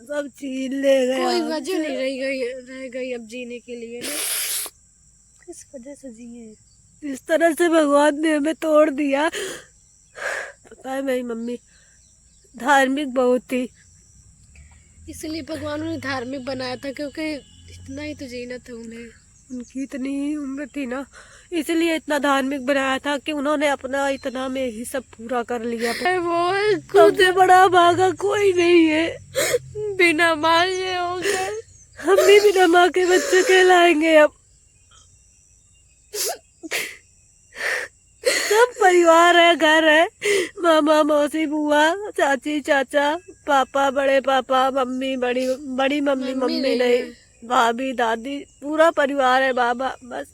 सब छीन ले गए। कोई वजह नहीं रह गई अब जीने के लिए ना। किस वजह से जिए? इस तरह से भगवान ने हमें तोड़ दिया। पता है मेरी मम्मी धार्मिक बहुत थी, इसलिए भगवान ने धार्मिक बनाया था, क्योंकि इतना ही तो जीना था उन्हें। उनकी इतनी उम्र थी ना, इसलिए इतना धार्मिक बनाया था कि उन्होंने अपना इतना में ही सब पूरा कर लिया। वो सबसे बड़ा भागा कोई नहीं है। बिना माँ के हो गए, हम भी बिना माँ के बच्चे कहलाएंगे अब। सब परिवार है, घर है, मामा मौसी बुआ चाची चाचा पापा बड़े पापा मम्मी बड़ी बड़ी मम्मी मम्मी नहीं भाभी दादी पूरा परिवार है बाबा। बस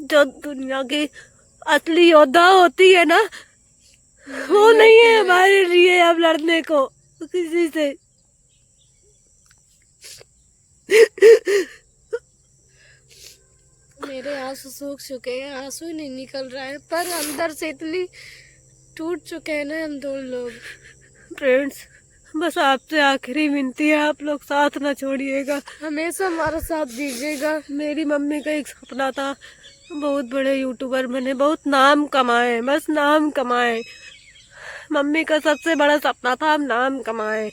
जो दुनिया की असली योद्धा होती है ना, वो नहीं है हमारे लिए अब लड़ने को किसी से। मेरे आंसू सूख चुके हैं, आंसू ही नहीं निकल रहा है, पर अंदर से इतनी टूट चुके हैं ना हम दोनों लोग। फ्रेंड्स, बस आपसे आखिरी विनती है, आप लोग साथ ना छोड़िएगा, हमेशा हमारा साथ दीजिएगा। मेरी मम्मी का एक सपना था बहुत बड़े यूट्यूबर बने, बहुत नाम कमाए, बस नाम कमाए। मम्मी का सबसे बड़ा सपना था हम नाम कमाए।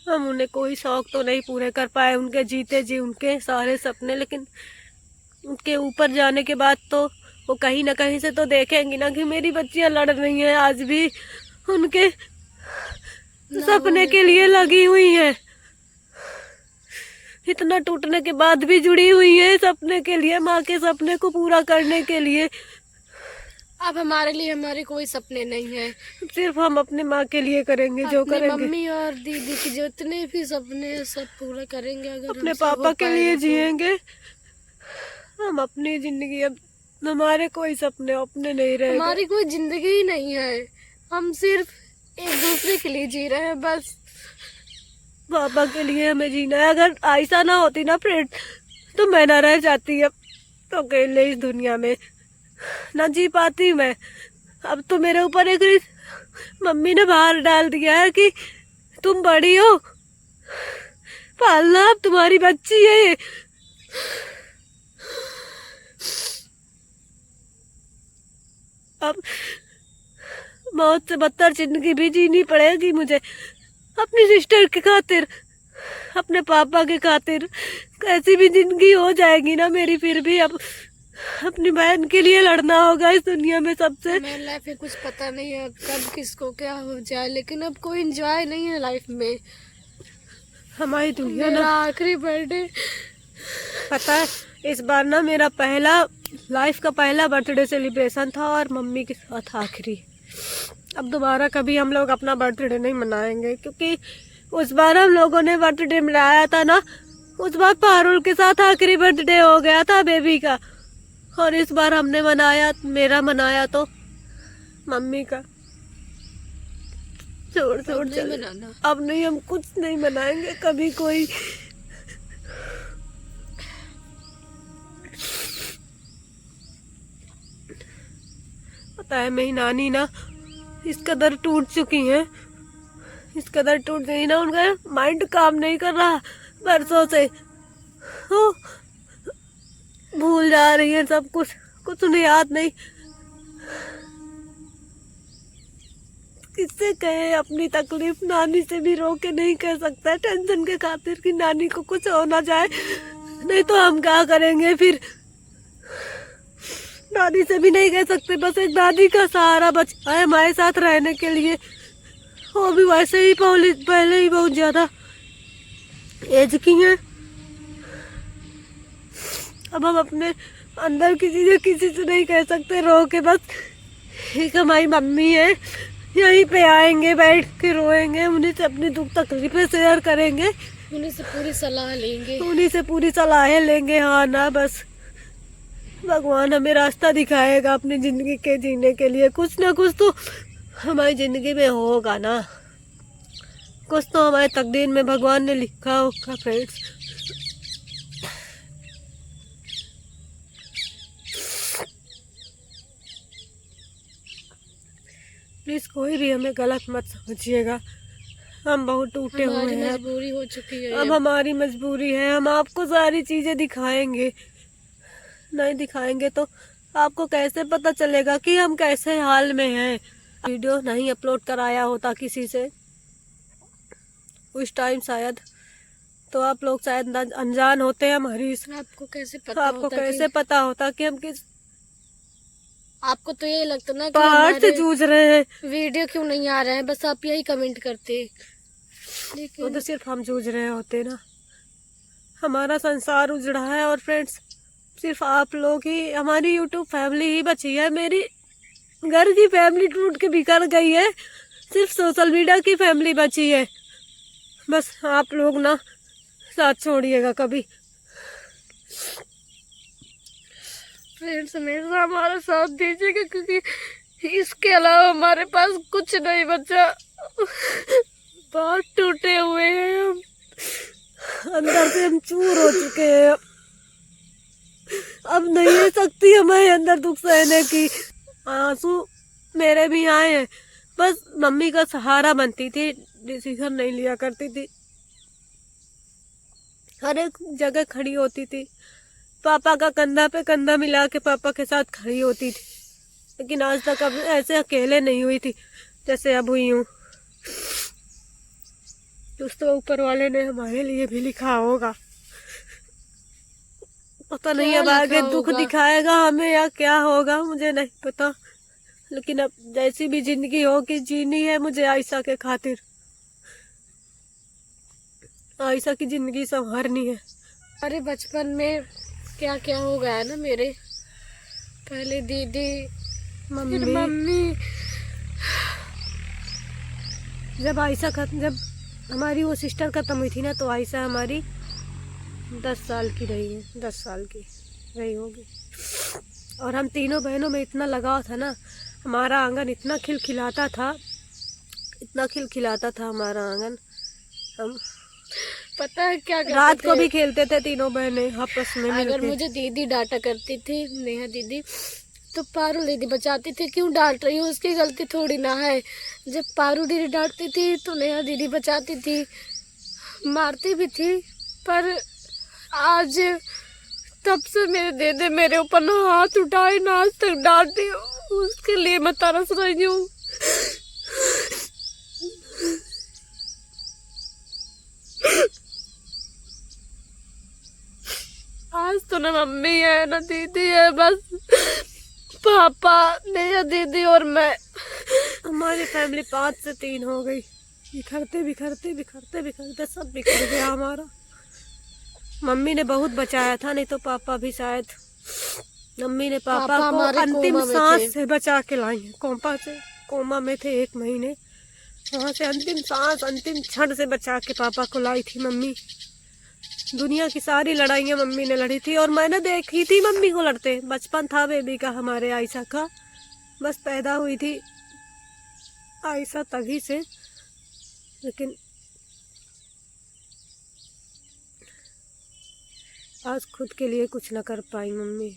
हम उन्हें कोई शौक तो नहीं पूरे कर पाए, उनके जीते जी उनके सारे सपने, लेकिन उनके ऊपर जाने के बाद तो वो कहीं ना कहीं से तो देखेंगी ना कि मेरी बच्चियां लड़ रही हैं, आज भी उनके सपने के लिए लगी हुई हैं, इतना टूटने के बाद भी जुड़ी हुई है सपने के लिए, माँ के सपने को पूरा करने के लिए। अब हमारे लिए हमारे कोई सपने नहीं है, सिर्फ हम अपने माँ के लिए करेंगे जो करेंगे। मम्मी और दीदी के जितने भी सपने हैं सब पूरा करेंगे। अगर अपने पापा के लिए जिएंगे हम अपनी जिंदगी। अब हमारे कोई सपने अपने नहीं रहे, हमारी कोई जिंदगी ही नहीं है, हम सिर्फ एक दूसरे के लिए जी रहे हैं बस। पापा के लिए हमें जीना है। अगर ऐसा ना होती ना फ्रेंड, तो मैं ना रह जाती अब तो अकेले इस दुनिया में, ना जी पाती मैं। अब तो मेरे ऊपर एक मम्मी ने बाहर डाल दिया है कि तुम बड़ी हो, पालना अब तुम्हारी बच्ची है ये। अब मौत से बदतर जिंदगी भी जीनी पड़ेगी मुझे, अपनी सिस्टर के खातिर, अपने पापा के खातिर। कैसी भी जिंदगी हो जाएगी ना मेरी, फिर भी अब अपनी बहन के लिए लड़ना होगा इस दुनिया में सबसे। मेरी लाइफ में कुछ पता नहीं है कब किसको क्या हो जाए, लेकिन अब कोई एंजॉय नहीं है लाइफ में। हमारी दुनिया मेरा ना, आखिरी बर्थडे, पता है इस बार ना मेरा पहला लाइफ का पहला बर्थडे सेलिब्रेशन था और मम्मी के साथ आखिरी। अब दोबारा कभी हम लोग अपना बर्थडे नहीं मनाएंगे, क्योंकि उस बार हम लोगों ने बर्थडे मनाया था ना, उस बार पारुल के साथ आखिरी बर्थडे हो गया था बेबी का, और इस बार हमने मनाया, मेरा मनाया तो मम्मी का। छोड़ छोड़ चल, अब नहीं, हम कुछ नहीं मनाएंगे कभी कोई। पता है मेरी नानी ना इस कदर टूट चुकी हैं, इस कदर टूट गई ना, उनका माइंड काम नहीं कर रहा बरसों से, वो भूल जा रही है सब कुछ, कुछ उन्हें याद नहीं। किससे कहे अपनी तकलीफ, नानी से भी रो के नहीं कह सकता है टेंशन के खातिर कि नानी को कुछ हो ना जाए, नहीं तो हम क्या करेंगे फिर। दादी से भी नहीं कह सकते, बस एक दादी का सहारा बचा है हमारे साथ रहने के लिए, वो भी वैसे ही पहले ही बहुत ज्यादा एज की हैं। अब हम अपने अंदर किसी से नहीं कह सकते रो के, बस एक हमारी मम्मी है, यहीं पे आएंगे बैठ के रोएंगे, उन्हीं से अपनी दुख तकलीफें शेयर करेंगे, उन्हीं से पूरी सलाह लेंगे, उन्हीं से पूरी सलाहें लेंगे। हाँ ना, बस भगवान हमें रास्ता दिखाएगा अपनी जिंदगी के जीने के लिए। कुछ ना कुछ तो हमारी जिंदगी में होगा ना, कुछ तो हमारे तकदीर में भगवान ने लिखा होगा फ्रेंड्स। प्लीज़ कोई भी हमें गलत मत समझिएगा, हम बहुत टूटे हुए हमारी हैं। मजबूरी हो चुकी है अब हमारी मजबूरी है, हम आपको सारी चीज़ें दिखाएंगे, नहीं दिखाएंगे तो आपको कैसे पता चलेगा कि हम कैसे हाल में हैं। वीडियो नहीं अपलोड कराया होता किसी से उस टाइम शायद, तो आप लोग शायद अनजान होते हैं हमारी आपको कैसे पता आपको होता कैसे पता होता कि हम किस आपको तो यही लगता ना कि पहाड़ से हमारे जूझ रहे हैं। वीडियो क्यों नहीं आ रहे हैं, बस आप यही कमेंट करते। वो लेकिन तो सिर्फ हम जूझ रहे होते ना, हमारा संसार उजड़ा है। और फ्रेंड्स, सिर्फ आप लोग ही, हमारी यूट्यूब फैमिली ही बची है। मेरी घर की फैमिली टूट के बिखर गई है, सिर्फ सोशल मीडिया की फैमिली बची है। बस आप लोग ना साथ छोड़िएगा कभी। फ्रेंड्स हमेशा हमारा साथ दीजिएगा, क्योंकि इसके अलावा हमारे पास कुछ नहीं बचा। बहुत टूटे हुए हैं हम, अंदर से हम चूर हो चुके हैं, अब नहीं है शक्ति हमारे अंदर दुख सहने की। आंसू मेरे भी आए हैं, बस मम्मी का सहारा बनती थी, डिसीजन नहीं लिया करती थी, हर एक जगह खड़ी होती थी, पापा का कंधा पे कंधा मिला के पापा के साथ खड़ी होती थी। लेकिन आज तक अब ऐसे अकेले नहीं हुई थी जैसे अब हुई हूँ। कुछ तो ऊपर वाले ने हमारे लिए भी लिखा होगा, पता नहीं क्या अब आगे लिखा दुख होगा? दिखाएगा हमें या क्या होगा, मुझे नहीं पता। लेकिन अब जैसी भी जिंदगी होगी जीनी है मुझे आयशा के खातिर, आयशा की जिंदगी संवारनी है। हमारे बचपन में क्या क्या हो गया है ना मेरे, पहले दीदी फिर मम्मी, मम्मी। जब हमारी वो सिस्टर खत्म हुई थी ना, तो आयशा हमारी 10 साल की रही है, 10 साल की रही होगी। और हम तीनों बहनों में इतना लगाव था ना, हमारा आंगन इतना खिलखिलाता था, इतना खिलखिलाता था हमारा आंगन। हम पता है क्या करते रात को थे? भी खेलते थे तीनों बहनें आपस में अगर मिलके। मुझे दीदी डांटा करती थी, नेहा दीदी, तो पारू दीदी बचाती थी, क्यों डांट रही हो, उसकी गलती थोड़ी ना है। जब पारू दीदी डांटती थी तो नेहा दीदी बचाती थी, मारती भी थी। पर आज तब से मेरे दीदी मेरे ऊपर ना हाथ उठाए ना आज तक डांटी, उसके लिए मैं तरस रही हूँ। आज तो ना मम्मी है ना दीदी है, बस पापा, नेहा दीदी और मैं। हमारी फैमिली 5 से 3 हो गई, बिखरते बिखरते बिखरते बिखरते सब बिखर गया हमारा। मम्मी ने बहुत बचाया था, नहीं तो पापा भी शायद, मम्मी ने पापा पापा को हमारे अंतिम कोमा में सांस थे। से बचा के लाई है। कोमा में थे 1 महीने, वहां से अंतिम सांस अंतिम क्षण से बचा के पापा को लाई थी मम्मी। दुनिया की सारी लड़ाइयाँ मम्मी ने लड़ी थी, और मैंने देखी थी मम्मी को लड़ते। बचपन था बेबी का हमारे आयशा का, बस पैदा हुई थी आयशा तभी से। लेकिन आज खुद के लिए कुछ न कर पाई मम्मी।